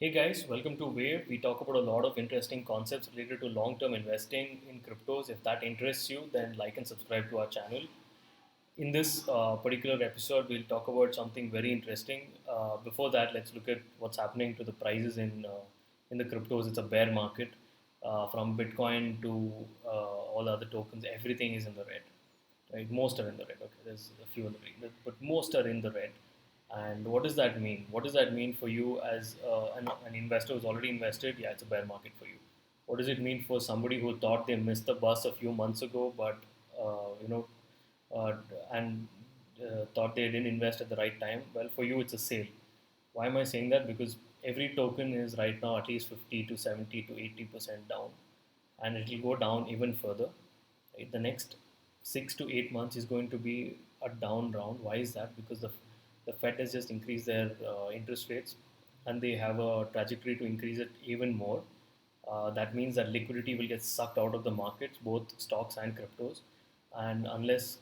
Hey guys, welcome to Wave. We talk about a lot of interesting concepts related to long term investing in cryptos. If that interests you, then like and subscribe to our channel. In this particular episode, we'll talk about something very interesting. Before that, let's look at what's happening to the prices in the cryptos. It's a bear market. From Bitcoin to all other tokens, everything is in the red. Right? Most are in the red. Okay, there's a few in the green, but most are in the red. And what does that mean? What does that mean for you as an investor who's already invested? Yeah, it's a bear market for you. What does it mean for somebody who thought they missed the bus a few months ago, but uh, you know, uh, and thought they didn't invest at the right time? Well, for you, it's a sale. Why am I saying that? Because every token is right now at least 50 to 70 to 80% down, and it will go down even further. Right? The next 6 to 8 months is going to be a down round. Why is that? Because the Fed has just increased their interest rates, and they have a trajectory to increase it even more. That means that liquidity will get sucked out of the markets, both stocks and cryptos, and unless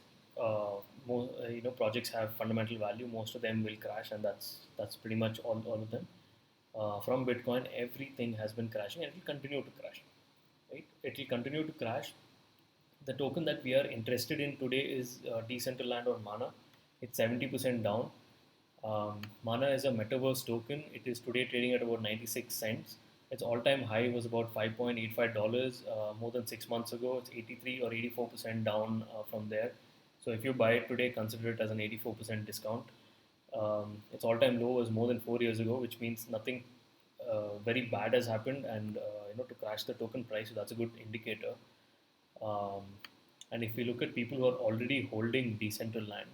projects have fundamental value, most of them will crash, and that's pretty much all of them. From Bitcoin, everything has been crashing, and it will continue to crash. Right? It will continue to crash. The token that we are interested in today is Decentraland or Mana. It's 70% down. Mana is a metaverse token. It is today trading at about 96 cents. Its all-time high was about $5.85 more than 6 months ago. It's 83 or 84% down from there. So if you buy it today, consider it as an 84% discount. Its all-time low was more than 4 years ago, which means nothing very bad has happened, and to crash the token price, so that's a good indicator. Um, and if we look at people who are already holding Decentraland,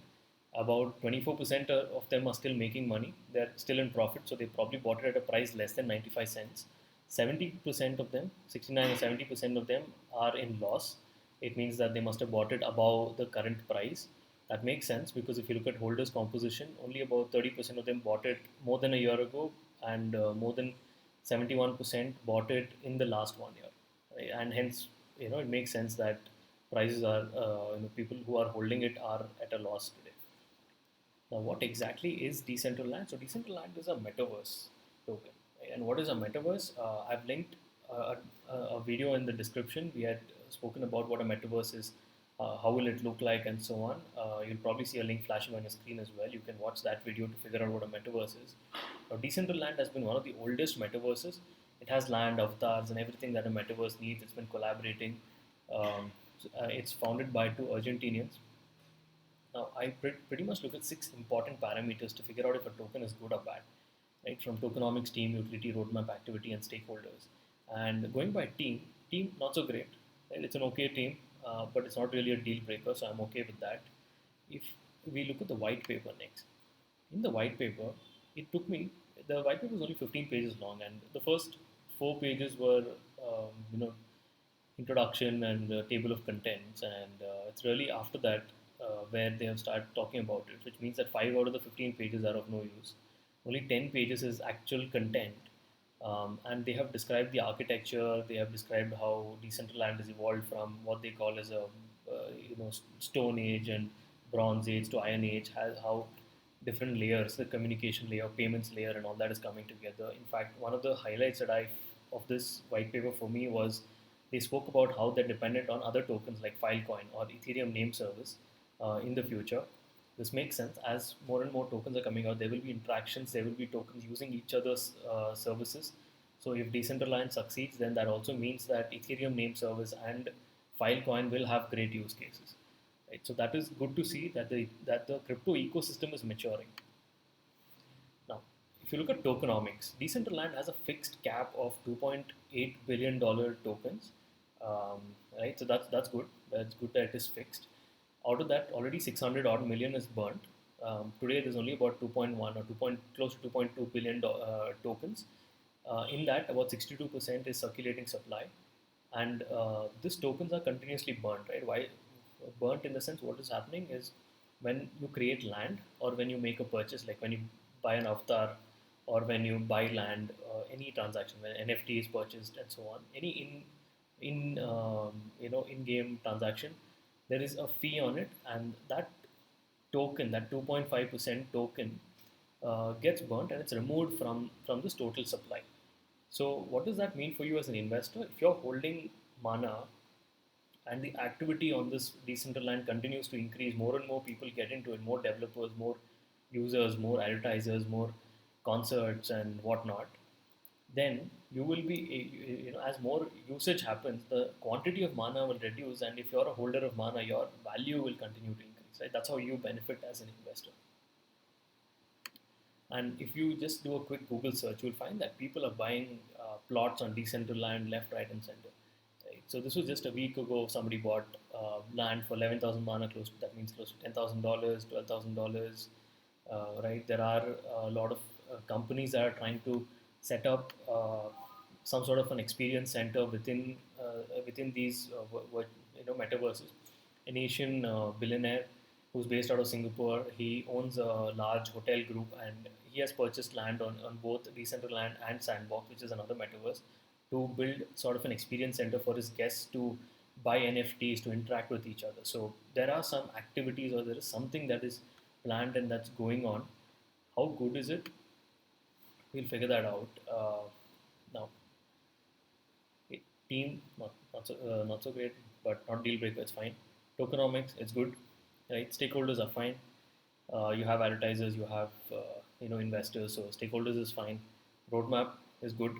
about 24% of them are still making money. They're still in profit, so they probably bought it at a price less than 95 cents. 70% of them, 69 or 70% of them, are in loss. It means that they must have bought it above the current price. That makes sense because if you look at holders' composition, only about 30% of them bought it more than a year ago, and more than 71% bought it in the last 1 year. Right? And hence, it makes sense that prices are, people who are holding it are at a loss today. Now, what exactly is Decentraland? So, Decentraland is a metaverse token. Right? And what is a metaverse? I've linked a video in the description. We had spoken about what a metaverse is, how will it look like, and so on. You'll probably see a link flashing on your screen as well. You can watch that video to figure out what a metaverse is. Now, Decentraland has been one of the oldest metaverses. It has land, avatars, and everything that a metaverse needs. It's been collaborating. It's founded by two Argentinians. Now, I pretty much look at six important parameters to figure out if a token is good or bad, right? From tokenomics, team, utility, roadmap, activity, and stakeholders. And going by team not so great. Right? It's an okay team, but it's not really a deal breaker, so I'm okay with that. If we look at the white paper next, in the white paper, it took me. The white paper was only 15 pages long, and the first 4 pages were, you know, introduction and table of contents, and it's really after that where they have started talking about it, which means that 5 out of the 15 pages are of no use. Only 10 pages is actual content, and they have described the architecture. They have described how Decentraland has evolved from what they call as a Stone Age and Bronze Age to Iron Age. Has how different layers, the communication layer, payments layer, and all that is coming together. In fact, one of the highlights that I of this white paper for me was they spoke about how they're dependent on other tokens like Filecoin or Ethereum name service in the future. This makes sense. As more and more tokens are coming out, there will be interactions, there will be tokens using each other's services. So if Decentraland succeeds, then that also means that Ethereum name service and Filecoin will have great use cases. Right? So that is good to see that the crypto ecosystem is maturing. Now, if you look at tokenomics, Decentraland has a fixed cap of $2.8 billion tokens. Um, right, so that's good. That's good that it is fixed. Out of that, already 600 odd million is burnt. Today, there's only about 2.1 or 2 point, close to 2.2 billion tokens. In that, about 62% is circulating supply, and these tokens are continuously burnt. Right? Why burnt in the sense? What is happening is when you create land or when you make a purchase, like when you buy an avatar or when you buy land, any transaction, when NFT is purchased and so on, any in-game transaction, there is a fee on it, and that token, that 2.5% token, gets burnt and it's removed from this total supply. So what does that mean for you as an investor? If you're holding Mana and the activity on this Decentraland continues to increase, more and more people get into it, more developers, more users, more advertisers, more concerts and whatnot, then you will be, as more usage happens, the quantity of Mana will reduce, and if you're a holder of Mana, your value will continue to increase, right? That's how you benefit as an investor. And if you just do a quick Google search, you'll find that people are buying plots on Decentraland left, right, and center. Right? So this was just a week ago. Somebody bought land for 11,000 mana, that means close to $10,000, $12,000. Right? There are a lot of companies that are trying to set up some sort of an experience center within these metaverses. An Asian billionaire who's based out of Singapore. He owns a large hotel group, and he has purchased land on both Decentraland and Sandbox, which is another metaverse, to build sort of an experience center for his guests to buy NFTs to interact with each other. So there are some activities, or there is something that is planned and that's going on. How good is it? We'll figure that out. Now, team, not so great, but not deal breaker. It's fine. Tokenomics, it's good. Right? Stakeholders are fine. You have advertisers, you have investors, so stakeholders is fine. Roadmap is good.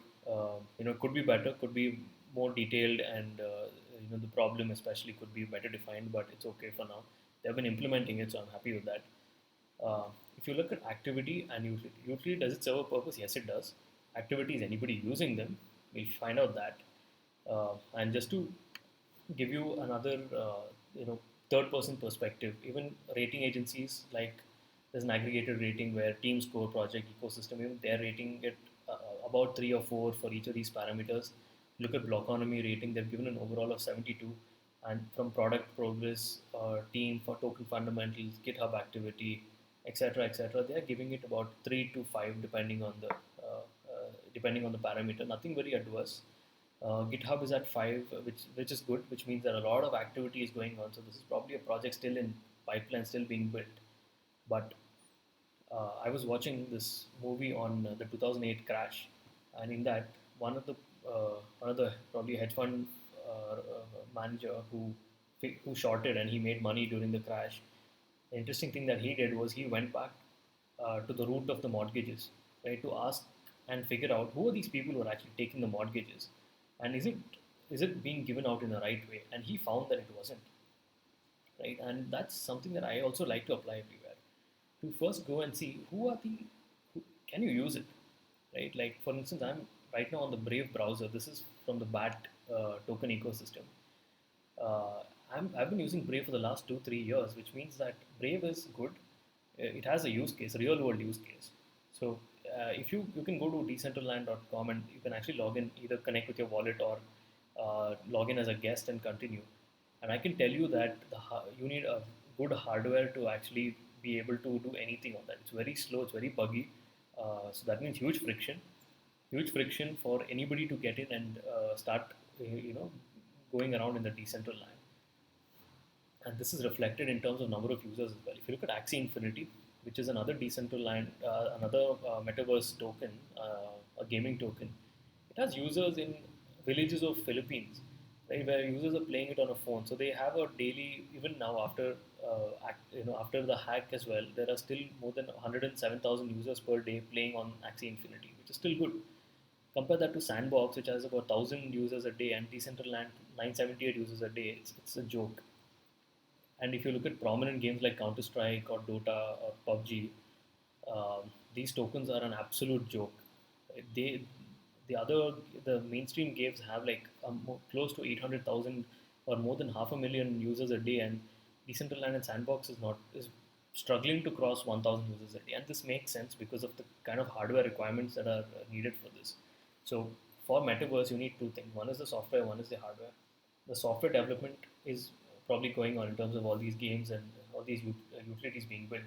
It could be better, could be more detailed, and the problem especially could be better defined, but it's okay for now. They've been implementing it, so I'm happy with that. If you look at activity and utility, does it serve a purpose? Yes, it does. Activity, is anybody using them? We'll find out that. And just to give you another, third-person perspective, even rating agencies, like there's an aggregated rating where team score, project, ecosystem, even they're rating it about 3 or 4 for each of these parameters. Look at Blockonomy rating; they've given an overall of 72, and from product progress, team for token fundamentals, GitHub activity, etc., they are giving it about 3 to 5 depending on the parameter. Nothing very adverse. GitHub is at 5, which is good, which means that a lot of activity is going on. So this is probably a project still in pipeline, still being built. But I was watching this movie on the 2008 crash, and in that one of the probably hedge fund manager who shorted and he made money during the crash. The interesting thing that he did was he went back to the root of the mortgages, right, to ask and figure out who are these people who are actually taking the mortgages, and is it being given out in the right way? And he found that it wasn't, right? And that's something that I also like to apply everywhere. To first go and see who can you use it, right? Like for instance, I'm right now on the Brave browser. This is from the BAT token ecosystem. Uh, I've been using Brave for the last 2 3 years, which means that Brave is good. It has a use case, a real world use case. So if you can go to decentraland.com and you can actually log in, either connect with your wallet or log in as a guest and continue. And I can tell you that you need a good hardware to actually be able to do anything on that. It's very slow, it's very buggy. So that means huge friction for anybody to get in and start, going around in the Decentraland. And this is reflected in terms of number of users as well. If you look at Axie Infinity, which is another Decentraland, another metaverse token, a gaming token, it has users in villages of Philippines, right, where users are playing it on a phone. So they have a daily, even now after the hack as well, there are still more than 107,000 users per day playing on Axie Infinity, which is still good. Compare that to Sandbox, which has about 1,000 users a day, and Decentraland 978 users a day. It's a joke. And if you look at prominent games like Counter Strike or Dota or PUBG, these tokens are an absolute joke. They, the mainstream games have like close to 800,000 or more than 500,000 users a day, and Decentraland and Sandbox is struggling to cross 1,000 users a day. And this makes sense because of the kind of hardware requirements that are needed for this. So for metaverse, you need two things. One is the software, one is the hardware. The software development is probably going on in terms of all these games and all these utilities being built.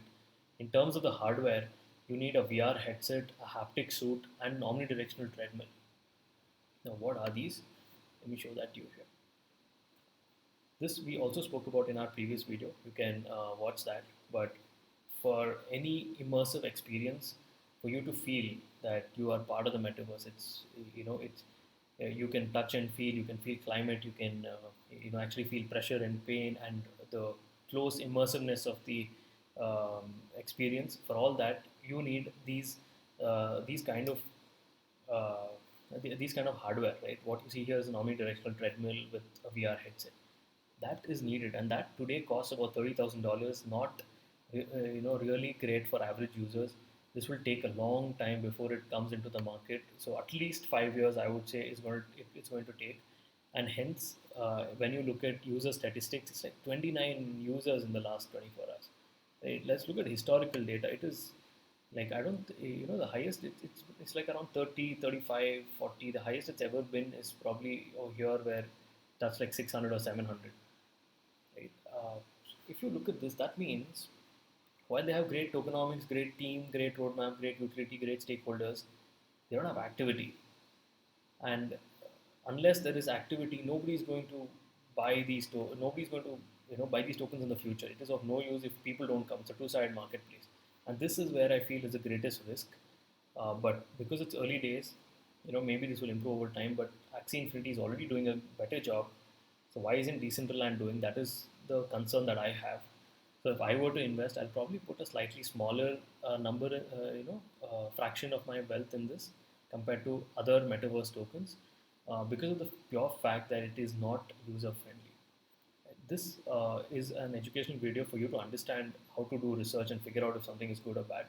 In terms of the hardware, you need a VR headset, a haptic suit, and an omnidirectional treadmill. Now, what are these? Let me show that to you here. This we also spoke about in our previous video. You can watch that. But for any immersive experience, for you to feel that you are part of the metaverse. It's it's you can touch and feel. You can feel climate. You can actually feel pressure and pain and the close immersiveness of the experience. For all that, you need these kind of uh, these kind of hardware, right? What you see here is an omnidirectional treadmill with a VR headset. That is needed, and that today costs about $30,000. Not really great for average users. This will take a long time before it comes into the market. So at least 5 years, I would say, it's going to take, and hence when you look at user statistics, it's like 29 users in the last 24 hours. Right? Let's look at historical data. It is like I don't the highest it's like around 30, 35, 40. The highest it's ever been is probably over here where that's like 600 or 700, right? If you look at this, that means while they have great tokenomics, great team, great roadmap, great utility, great stakeholders, they don't have activity. And unless there is activity, nobody is going to buy nobody's going to buy these tokens in the future. It is of no use if people don't come. It's a two-sided marketplace, and this is where I feel is the greatest risk. But because it's early days, maybe this will improve over time. But Axie Infinity is already doing a better job. So why isn't Decentraland doing? That is the concern that I have. So if I were to invest, I'll probably put a slightly smaller fraction of my wealth in this compared to other metaverse tokens because of the pure fact that it is not user friendly. This is an educational video for you to understand how to do research and figure out if something is good or bad.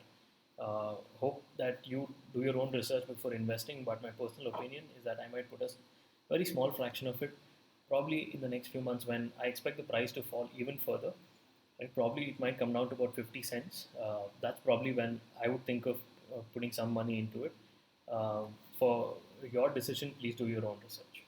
Hope that you do your own research before investing, but my personal opinion is that I might put a very small fraction of it probably in the next few months when I expect the price to fall even further. Right? Probably it might come down to about 50 cents. That's probably when I would think of putting some money into it. For your decision, please do your own research.